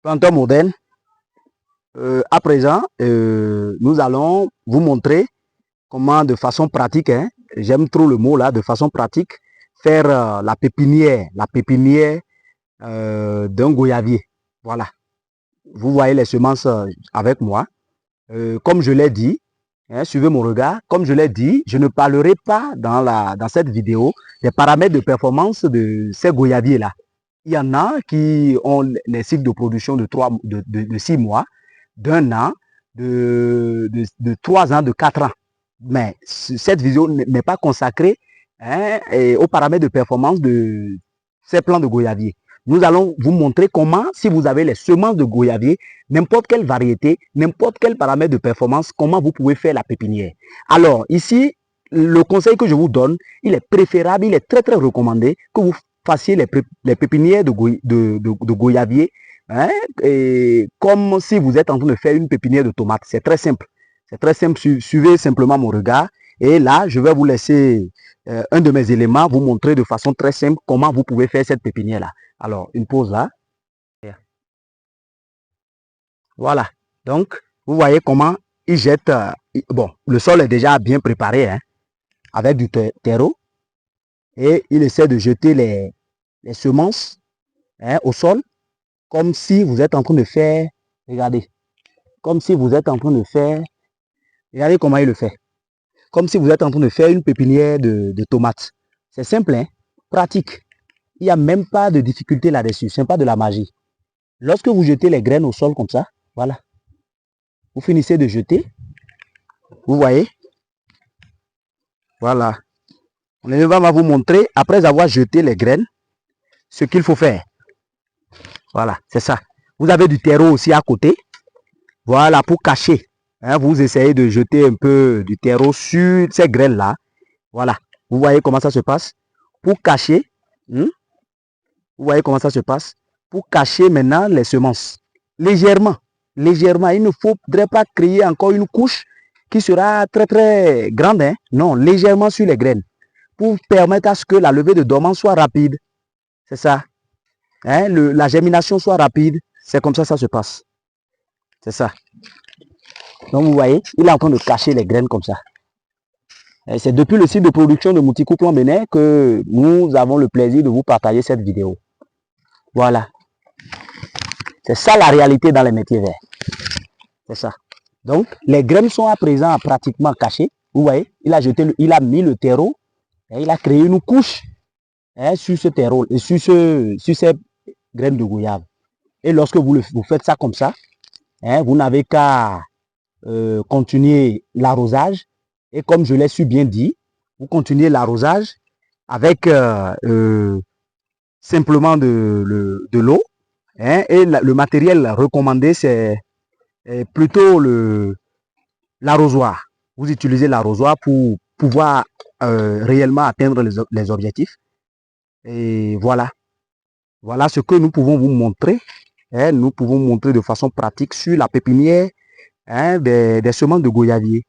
Planteur moderne. À présent, nous allons vous montrer comment de façon pratique, j'aime trop le mot là, de façon pratique, faire la pépinière d'un goyavier. Voilà. Vous voyez les semences avec moi. Comme je l'ai dit, suivez mon regard, comme je l'ai dit, je ne parlerai pas dans cette vidéo des paramètres de performance de ces goyaviers là. Il y en a qui ont les cycles de production de 6 mois, d'1 an, de 3 ans, de 4 ans. Mais cette vidéo n'est pas consacrée aux paramètres de performance de ces plants de goyavier. Nous allons vous montrer comment, si vous avez les semences de goyavier, n'importe quelle variété, n'importe quel paramètre de performance, comment vous pouvez faire la pépinière. Alors, ici, le conseil que je vous donne, il est préférable, il est très très recommandé que vous fassiez les pépinières de goyavier, et comme si vous êtes en train de faire une pépinière de tomates. C'est très simple. C'est très simple. Suivez simplement mon regard. Et là, je vais vous laisser un de mes éléments, vous montrer de façon très simple comment vous pouvez faire cette pépinière-là. Alors, une pause là. Voilà. Donc, vous voyez comment il jette. Bon, le sol est déjà bien préparé, avec du terreau. Et il essaie de jeter les semences au sol, comme si vous êtes en train de faire, regardez, comme si vous êtes en train de faire, regardez comment il le fait. Comme si vous êtes en train de faire une pépinière de tomates. C'est simple, pratique. Il n'y a même pas de difficulté là-dessus, ce n'est pas de la magie. Lorsque vous jetez les graines au sol comme ça, voilà. Vous finissez de jeter. Vous voyez? Voilà. On va vous montrer, après avoir jeté les graines, ce qu'il faut faire. Voilà, c'est ça. Vous avez du terreau aussi à côté. Voilà, pour cacher. Vous essayez de jeter un peu du terreau sur ces graines-là. Voilà. Vous voyez comment ça se passe? Pour cacher. Vous voyez comment ça se passe? Pour cacher maintenant les semences. Légèrement. Légèrement. Il ne faudrait pas créer encore une couche qui sera très très grande. Non, légèrement sur les graines. Pour permettre à ce que la levée de dormance soit rapide. C'est ça. La germination soit rapide. C'est comme ça que ça se passe. C'est ça. Donc vous voyez, il est en train de cacher les graines comme ça. C'est depuis le site de production de Moutikou Plan Bénin que nous avons le plaisir de vous partager cette vidéo. Voilà. C'est ça la réalité dans les métiers verts. C'est ça. Donc, les graines sont à présent pratiquement cachées. Vous voyez, il a mis le terreau, et il a créé une couche sur ce terreau, et sur ces graines de goyave. Et lorsque vous faites ça comme ça, vous n'avez qu'à continuer l'arrosage. Et comme je l'ai su bien dit, vous continuez l'arrosage avec simplement de l'eau. Et le matériel recommandé, c'est plutôt l'arrosoir. Vous utilisez l'arrosoir pour pouvoir réellement atteindre les objectifs. Et voilà. Voilà ce que nous pouvons vous montrer. Nous pouvons montrer de façon pratique sur la pépinière des semences de goyavier.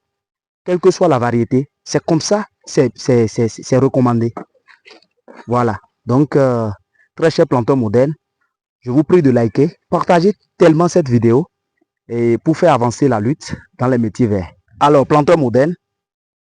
Quelle que soit la variété, c'est comme ça, c'est recommandé. Voilà. Donc, très cher planteur moderne, je vous prie de liker, partagez tellement cette vidéo et pour faire avancer la lutte dans les métiers verts. Alors, planteur moderne,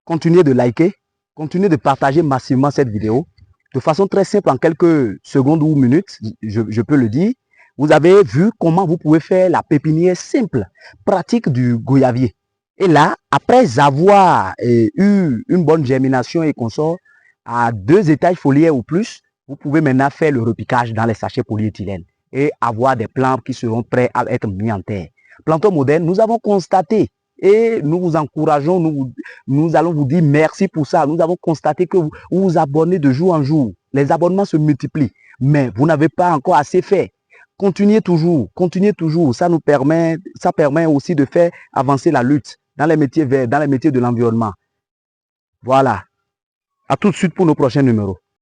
continuez de liker, continuez de partager massivement cette vidéo. De façon très simple, en quelques secondes ou minutes, je peux le dire, vous avez vu comment vous pouvez faire la pépinière simple, pratique du goyavier. Et là, après avoir eu une bonne germination et consort, à 2 étages foliaires ou plus, vous pouvez maintenant faire le repiquage dans les sachets polyéthylène et avoir des plants qui seront prêts à être mis en terre. Planteur moderne, nous avons constaté et nous vous encourageons, nous allons vous dire merci pour ça. Nous avons constaté que vous vous abonnez de jour en jour. Les abonnements se multiplient, mais vous n'avez pas encore assez fait. Continuez toujours, ça permet aussi de faire avancer la lutte dans les métiers verts, dans les métiers de l'environnement. Voilà. À tout de suite pour nos prochains numéros.